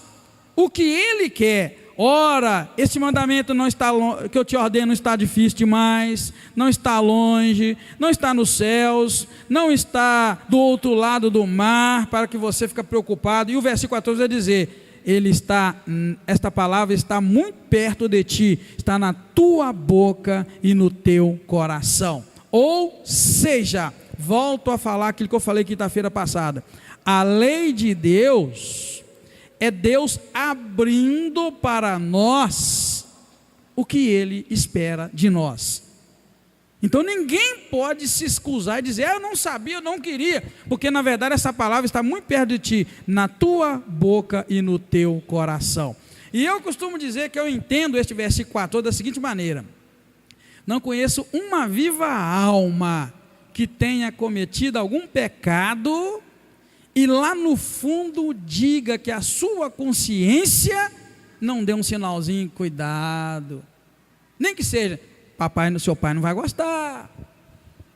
S1: o que Ele quer. Ora, esse mandamento não está que eu te ordeno não está difícil demais, não está longe, não está nos céus, não está do outro lado do mar, para que você fique preocupado. E o versículo 14 vai dizer, esta palavra está muito perto de ti, está na tua boca e no teu coração. Ou seja, volto a falar aquilo que eu falei quinta-feira passada, a lei de Deus é Deus abrindo para nós o que Ele espera de nós. Então ninguém pode se excusar e dizer, eu não sabia, eu não queria, porque na verdade essa palavra está muito perto de ti, na tua boca e no teu coração. E eu costumo dizer que eu entendo este versículo 14 da seguinte maneira: não conheço uma viva alma que tenha cometido algum pecado e lá no fundo diga que a sua consciência não deu um sinalzinho, cuidado, nem que seja, seu pai não vai gostar,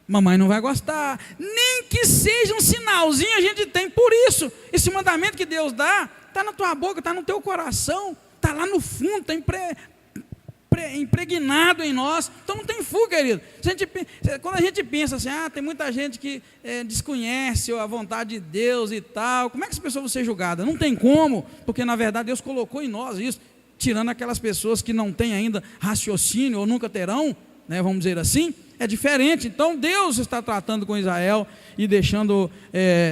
S1: mamãe não vai gostar, nem que seja um sinalzinho a gente tem. Por isso, esse mandamento que Deus dá, está na tua boca, está no teu coração, está lá no fundo, está impregnado em nós. Então não tem fuga, querido. Quando a gente pensa assim, tem muita gente que desconhece a vontade de Deus e tal, como é que essa pessoa vai ser julgada? Não tem como, porque na verdade Deus colocou em nós isso, tirando aquelas pessoas que não têm ainda raciocínio ou nunca terão, né, vamos dizer assim, é diferente. Então Deus está tratando com Israel e deixando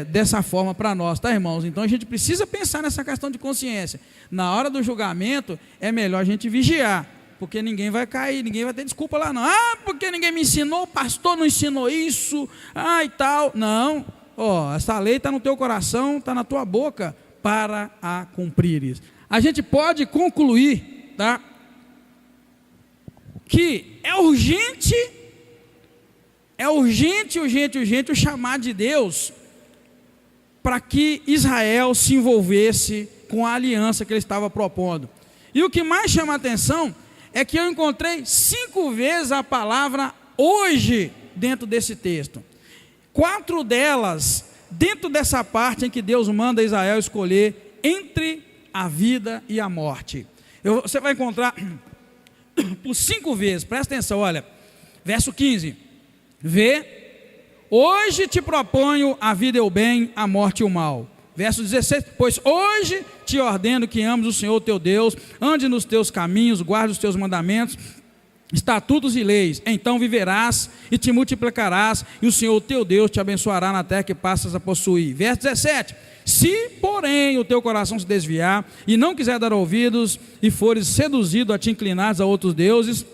S1: dessa forma para nós, tá, irmãos? Então a gente precisa pensar nessa questão de consciência. Na hora do julgamento é melhor a gente vigiar, porque ninguém vai cair, ninguém vai ter desculpa lá não. Porque ninguém me ensinou, o pastor não ensinou isso, e tal. Não, essa lei está no teu coração, está na tua boca para a cumprir isso. A gente pode concluir, tá, que é urgente o chamado de Deus para que Israel se envolvesse com a aliança que ele estava propondo. E o que mais chama a atenção é que eu encontrei 5 vezes a palavra hoje dentro desse texto. 4 delas dentro dessa parte em que Deus manda Israel escolher entre a vida e a morte. Você vai encontrar por 5 vezes, presta atenção, olha, verso 15, vê, hoje te proponho a vida e o bem, a morte e o mal. Verso 16, pois hoje te ordeno que ames o Senhor teu Deus, ande nos teus caminhos, guarde os teus mandamentos, estatutos e leis, então viverás e te multiplicarás, e o Senhor teu Deus te abençoará na terra que passas a possuir. Verso 17, se porém o teu coração se desviar, e não quiser dar ouvidos, e fores seduzido a te inclinares a outros deuses,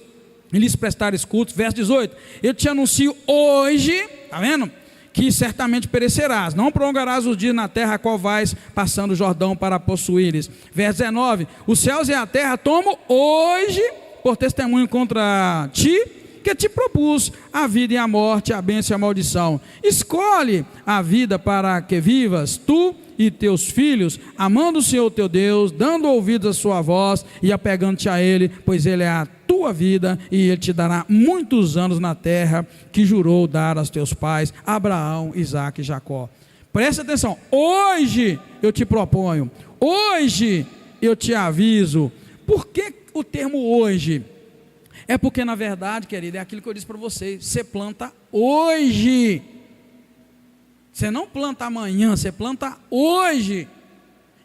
S1: e lhes prestares cultos. Verso 18, eu te anuncio hoje, está vendo? Que certamente perecerás, não prolongarás os dias na terra a qual vais passando o Jordão para possuíres. Verso 19, os céus e a terra tomo hoje por testemunho contra ti, que te propus a vida e a morte, a bênção e a maldição. Escolhe a vida para que vivas, tu e teus filhos, amando o Senhor teu Deus, dando ouvidos à sua voz e apegando-te a Ele, pois Ele é a tua vida e Ele te dará muitos anos na terra que jurou dar aos teus pais, Abraão, Isaque e Jacó. Presta atenção, hoje eu te proponho, hoje eu te aviso. Por que o termo hoje? É porque na verdade, querido, é aquilo que eu disse para vocês, você planta hoje, você não planta amanhã, você planta hoje.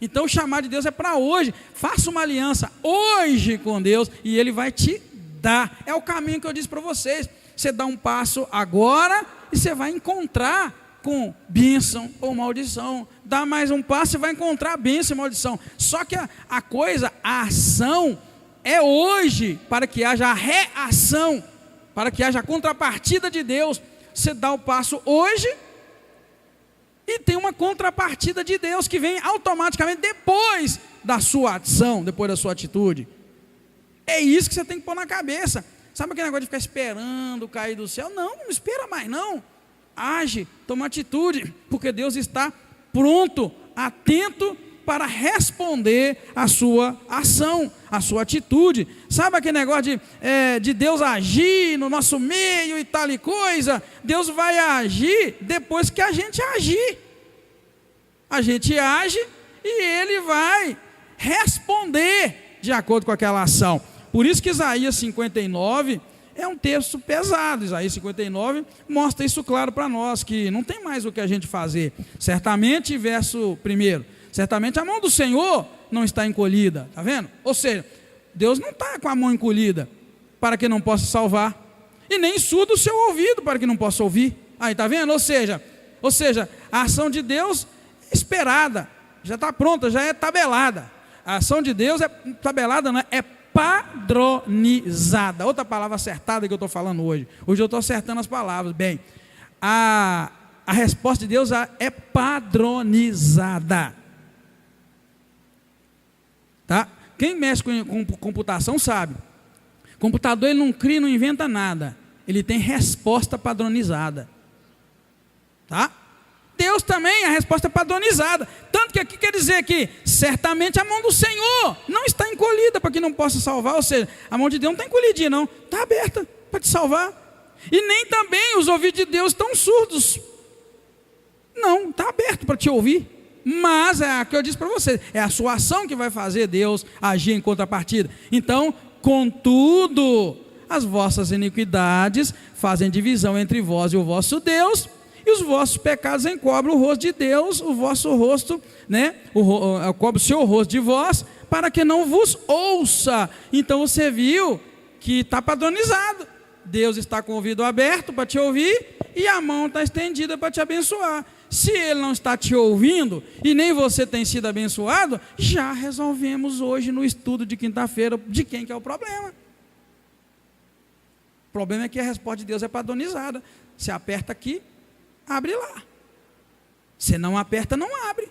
S1: Então o chamado de Deus é para hoje. Faça uma aliança hoje com Deus e Ele vai te dar. É o caminho que eu disse para vocês. Você dá um passo agora e você vai encontrar com bênção ou maldição. Dá mais um passo e vai encontrar bênção e maldição. Só que a ação é hoje, para que haja a reação, para que haja a contrapartida de Deus. Você dá o passo hoje e tem uma contrapartida de Deus que vem automaticamente depois da sua ação, depois da sua atitude. É isso que você tem que pôr na cabeça. Sabe aquele negócio de ficar esperando cair do céu? Não espera mais não. Age, toma atitude, porque Deus está pronto, atento para responder a sua ação, a sua atitude. Sabe aquele negócio de Deus agir no nosso meio e tal e coisa? Deus vai agir depois que a gente agir. A gente age e Ele vai responder de acordo com aquela ação. Por isso que Isaías 59 é um texto pesado. Isaías 59 mostra isso claro para nós, que não tem mais o que a gente fazer. Certamente, verso 1, certamente a mão do Senhor não está encolhida, está vendo? Ou seja, Deus não está com a mão encolhida para que não possa salvar, e nem surdo o seu ouvido para que não possa ouvir. Aí, está vendo? Ou seja, a ação de Deus é esperada, já está pronta, já é tabelada. A ação de Deus é tabelada, não é? É padronizada. Outra palavra acertada que eu estou falando hoje. Hoje eu estou acertando as palavras. Bem, a resposta de Deus é padronizada. Tá? Quem mexe com computação sabe. Computador ele não cria, não inventa nada. Ele tem resposta padronizada. Tá? Deus também, a resposta é padronizada. Tanto que aqui quer dizer que certamente a mão do Senhor não está encolhida para que não possa salvar. Ou seja, a mão de Deus não está encolhidinha não, está aberta para te salvar. E nem também os ouvidos de Deus estão surdos. Não, está aberto para te ouvir. Mas é o que eu disse para vocês, é a sua ação que vai fazer Deus agir em contrapartida. Então, contudo, as vossas iniquidades fazem divisão entre vós e o vosso Deus, e os vossos pecados encobrem o rosto de Deus, o vosso rosto, né? Cobre o seu rosto de vós, para que não vos ouça. Então você viu que está padronizado. Deus está com o ouvido aberto para te ouvir, e a mão está estendida para te abençoar. Se Ele não está te ouvindo, e nem você tem sido abençoado, já resolvemos hoje no estudo de quinta-feira de quem que é o problema. O problema é que a resposta de Deus é padronizada. Você aperta aqui, abre lá. Se não aperta, não abre.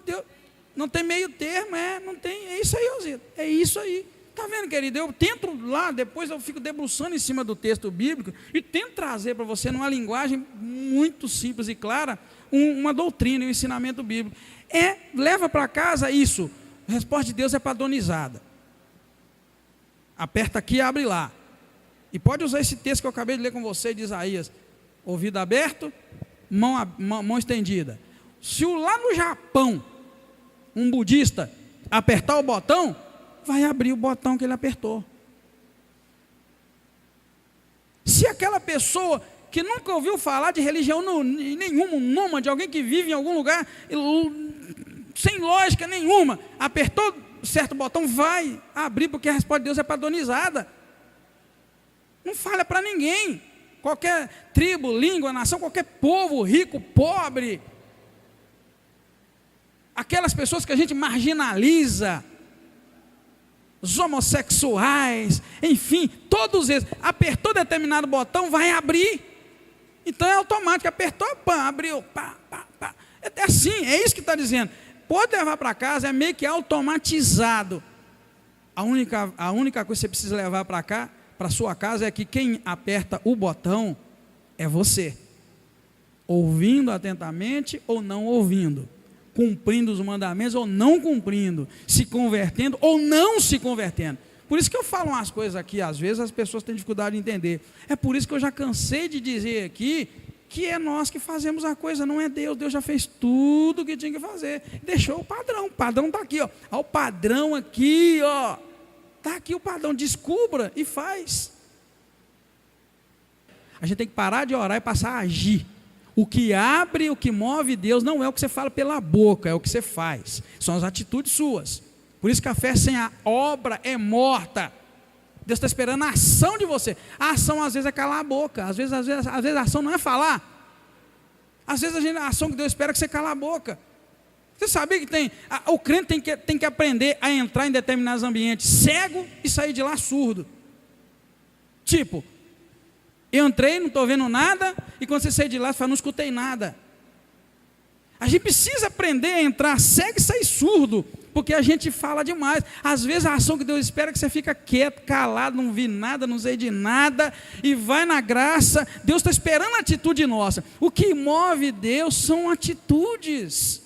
S1: Deus, não tem meio termo, não tem, é isso aí, Osito, é isso aí. Está vendo, querido? Eu tento lá, depois eu fico debruçando em cima do texto bíblico e tento trazer para você, numa linguagem muito simples e clara, uma doutrina, um ensinamento bíblico. Leva para casa isso. A resposta de Deus é padronizada. Aperta aqui e abre lá. E pode usar esse texto que eu acabei de ler com você, de Isaías. Ouvido aberto, mão estendida. Se lá no Japão, um budista apertar o botão, vai abrir o botão que ele apertou. Se aquela pessoa que nunca ouviu falar de religião nenhuma, um nômade, alguém que vive em algum lugar sem lógica nenhuma, apertou certo botão, vai abrir, porque a resposta de Deus é padronizada. Não falha para ninguém. Qualquer tribo, língua, nação, qualquer povo, rico, pobre, aquelas pessoas que a gente marginaliza, os homossexuais, enfim, todos eles, apertou determinado botão, vai abrir. Então é automático, apertou, pá, abriu, pá. É assim, é isso que está dizendo. Pode levar para casa, é meio que automatizado. A única coisa que você precisa levar para cá, para sua casa, é que quem aperta o botão é você, ouvindo atentamente ou não ouvindo, cumprindo os mandamentos ou não cumprindo, se convertendo ou não se convertendo. Por isso que eu falo umas coisas aqui, às vezes as pessoas têm dificuldade de entender. É por isso que eu já cansei de dizer aqui que é nós que fazemos a coisa, não é Deus. Deus já fez tudo o que tinha que fazer, deixou o padrão está aqui, ó. Olha o padrão aqui, ó. Está aqui o padrão, descubra e faz. A gente tem que parar de orar e passar a agir. O que abre, o que move Deus não é o que você fala pela boca, é o que você faz. São as atitudes suas. Por isso que a fé sem a obra é morta. Deus está esperando a ação de você. A ação às vezes é calar a boca. Às vezes a ação não é falar. Às vezes a ação que Deus espera é que você cala a boca. Você sabia que o crente tem que aprender a entrar em determinados ambientes cego e sair de lá surdo. Tipo, eu entrei, não estou vendo nada, e quando você sair de lá, você fala, não escutei nada. A gente precisa aprender a entrar cego e sair surdo, porque a gente fala demais. Às vezes a ação que Deus espera é que você fica quieto, calado, não vi nada, não sei de nada, e vai na graça. Deus está esperando a atitude nossa. O que move Deus são atitudes.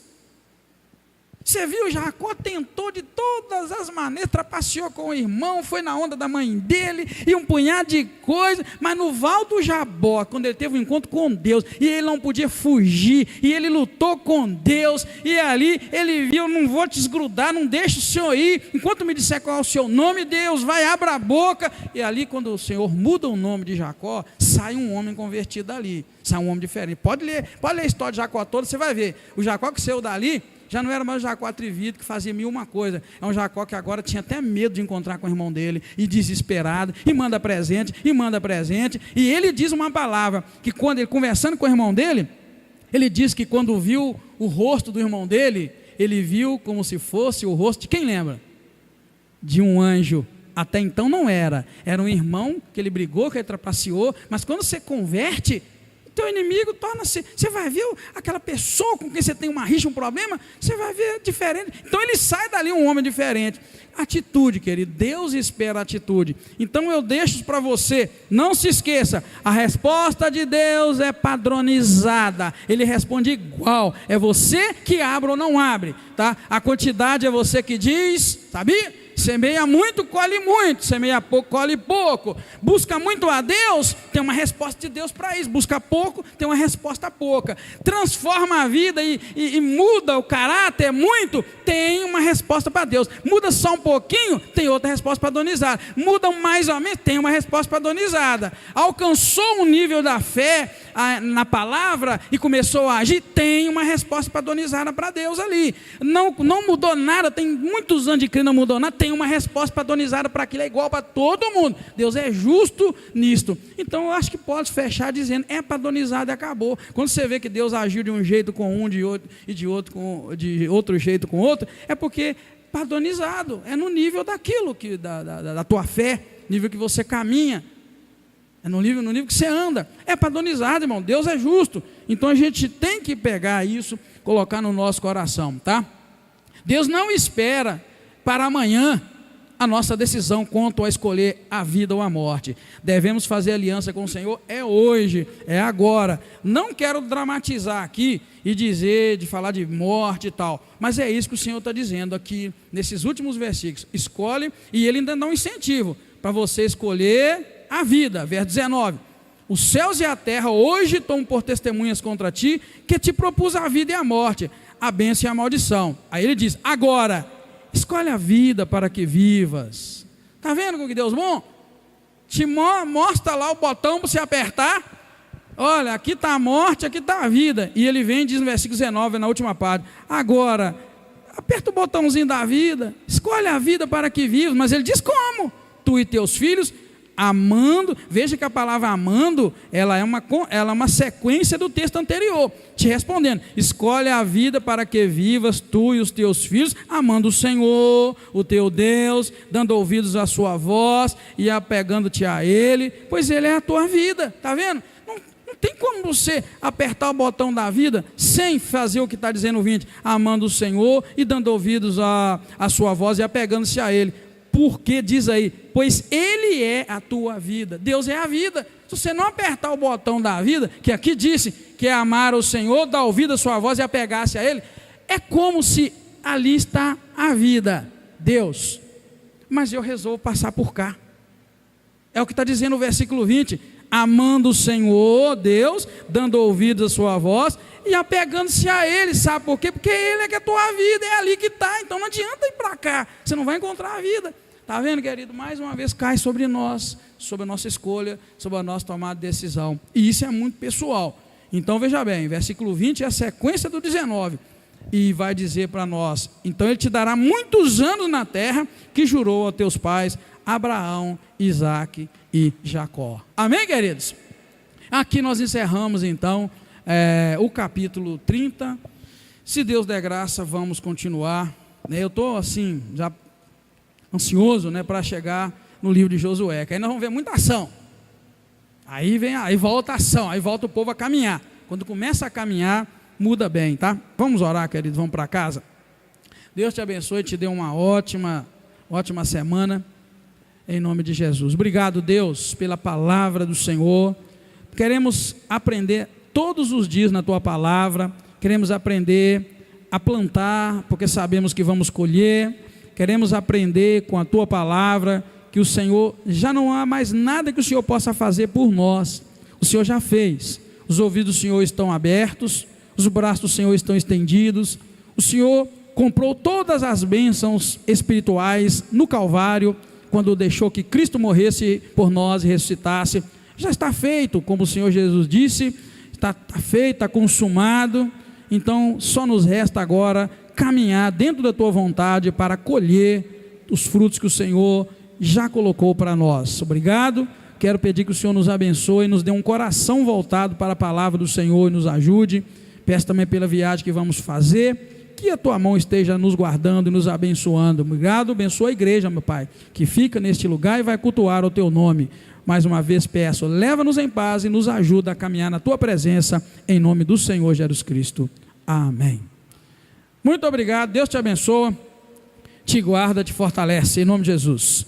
S1: Você viu, Jacó tentou de todas as maneiras, trapaceou com o irmão, foi na onda da mãe dele, e um punhado de coisas, mas no Val do Jabó, quando ele teve um encontro com Deus, e ele não podia fugir, e ele lutou com Deus, e ali ele viu, não vou te desgrudar, não deixa o Senhor ir, enquanto me disser qual é o seu nome, Deus, vai, abra a boca, e ali quando o Senhor muda o nome de Jacó, sai um homem convertido dali, sai um homem diferente. Pode ler a história de Jacó toda, você vai ver, o Jacó que saiu dali, já não era mais o Jacó atrevido que fazia mil uma coisa. É um Jacó que agora tinha até medo de encontrar com o irmão dele, e desesperado, e manda presente, e ele diz uma palavra, que quando ele conversando com o irmão dele, ele diz que quando viu o rosto do irmão dele, ele viu como se fosse o rosto de quem lembra? De um anjo. Até então não era um irmão que ele brigou, que ele trapaceou, mas quando você converte, teu inimigo torna-se, você vai ver aquela pessoa com quem você tem uma rixa, um problema, você vai ver diferente. Então ele sai dali um homem diferente. Atitude, querido, Deus espera atitude. Então eu deixo para você, não se esqueça, a resposta de Deus é padronizada, ele responde igual, é você que abre ou não abre, tá? A quantidade é você que diz, sabia? Semeia muito, colhe muito. Semeia pouco, colhe pouco. Busca muito a Deus, tem uma resposta de Deus para isso. Busca pouco, tem uma resposta pouca. Transforma a vida e muda o caráter muito, tem uma resposta para Deus. Muda só um pouquinho, tem outra resposta padronizada. Muda mais ou menos, tem uma resposta padronizada. Alcançou um nível da fé na palavra e começou a agir, tem uma resposta padronizada para Deus ali. Não mudou nada, tem muitos anos de crer, não mudou nada, tem uma resposta padronizada para aquilo, é igual para todo mundo. Deus é justo nisto. Então eu acho que pode fechar dizendo, é padronizado e acabou. Quando você vê que Deus agiu de um jeito com um, de outro jeito com outro, é porque padronizado, é no nível daquilo, da tua fé, nível que você caminha, é no nível que você anda, é padronizado, irmão. Deus é justo, então a gente tem que pegar isso, colocar no nosso coração, tá? Deus não espera para amanhã a nossa decisão quanto a escolher a vida ou a morte. Devemos fazer aliança com o Senhor, é hoje, é agora. Não quero dramatizar aqui e de falar de morte e tal, mas é isso que o Senhor está dizendo aqui, nesses últimos versículos. Escolhe, e Ele ainda dá um incentivo, para você escolher a vida, verso 19, os céus e a terra hoje tomam por testemunhas contra ti, que te propus a vida e a morte, a bênção e a maldição. Aí ele diz, agora, escolhe a vida para que vivas. Está vendo como que Deus é bom? Te mostra lá o botão para você apertar, olha, aqui está a morte, aqui está a vida, e ele vem e diz no versículo 19, na última parte, agora, aperta o botãozinho da vida, escolhe a vida para que vivas, mas ele diz como? Tu e teus filhos, amando, veja que a palavra amando, ela é uma sequência do texto anterior, te respondendo, escolhe a vida para que vivas, tu e os teus filhos, amando o Senhor, o teu Deus, dando ouvidos à sua voz, e apegando-te a Ele, pois Ele é a tua vida, está vendo? Não tem como você apertar o botão da vida, sem fazer o que está dizendo o 20, amando o Senhor, e dando ouvidos à sua voz, e apegando-se a Ele, porque diz aí, pois Ele é a tua vida, Deus é a vida. Se você não apertar o botão da vida, que aqui disse que é amar o Senhor, dar ouvido à sua voz e apegar-se a Ele, é como se ali está a vida, Deus, mas eu resolvo passar por cá. É o que está dizendo o versículo 20, amando o Senhor, Deus, dando ouvidos à sua voz e apegando-se a Ele, sabe por quê? Porque Ele é que é a tua vida, é ali que está, então não adianta ir para cá, você não vai encontrar a vida. Está vendo, querido? Mais uma vez cai sobre nós, sobre a nossa escolha, sobre a nossa tomada de decisão, e isso é muito pessoal. Então veja bem, versículo 20 é a sequência do 19, e vai dizer para nós: então ele te dará muitos anos na terra que jurou a teus pais, Abraão, Isaque e Jacó. Amém, queridos? Aqui nós encerramos então o capítulo 30, se Deus der graça vamos continuar, né? Eu estou assim, já ansioso, né, para chegar no livro de Josué, que aí nós vamos ver muita ação, aí volta a ação, aí volta o povo a caminhar. Quando começa a caminhar, muda bem, tá? Vamos orar, queridos, vamos para casa. Deus te abençoe e te dê uma ótima semana, em nome de Jesus. Obrigado, Deus, pela palavra do Senhor. Queremos aprender todos os dias na tua palavra, queremos aprender a plantar, porque sabemos que vamos colher. Queremos aprender com a tua palavra que o Senhor, já não há mais nada que o Senhor possa fazer por nós, o Senhor já fez. Os ouvidos do Senhor estão abertos, os braços do Senhor estão estendidos, o Senhor comprou todas as bênçãos espirituais no Calvário, quando deixou que Cristo morresse por nós e ressuscitasse. Já está feito, como o Senhor Jesus disse, está feito, está consumado. Então só nos resta agora caminhar dentro da tua vontade para colher os frutos que o Senhor já colocou para nós. Obrigado. Quero pedir que o Senhor nos abençoe, nos dê um coração voltado para a palavra do Senhor e nos ajude. Peço também pela viagem que vamos fazer, que a tua mão esteja nos guardando e nos abençoando. Obrigado. Abençoa a igreja, meu Pai, que fica neste lugar e vai cultuar o teu nome. Mais uma vez peço, leva-nos em paz e nos ajuda a caminhar na tua presença, em nome do Senhor Jesus Cristo. Amém. Muito obrigado, Deus te abençoa, te guarda, te fortalece, em nome de Jesus.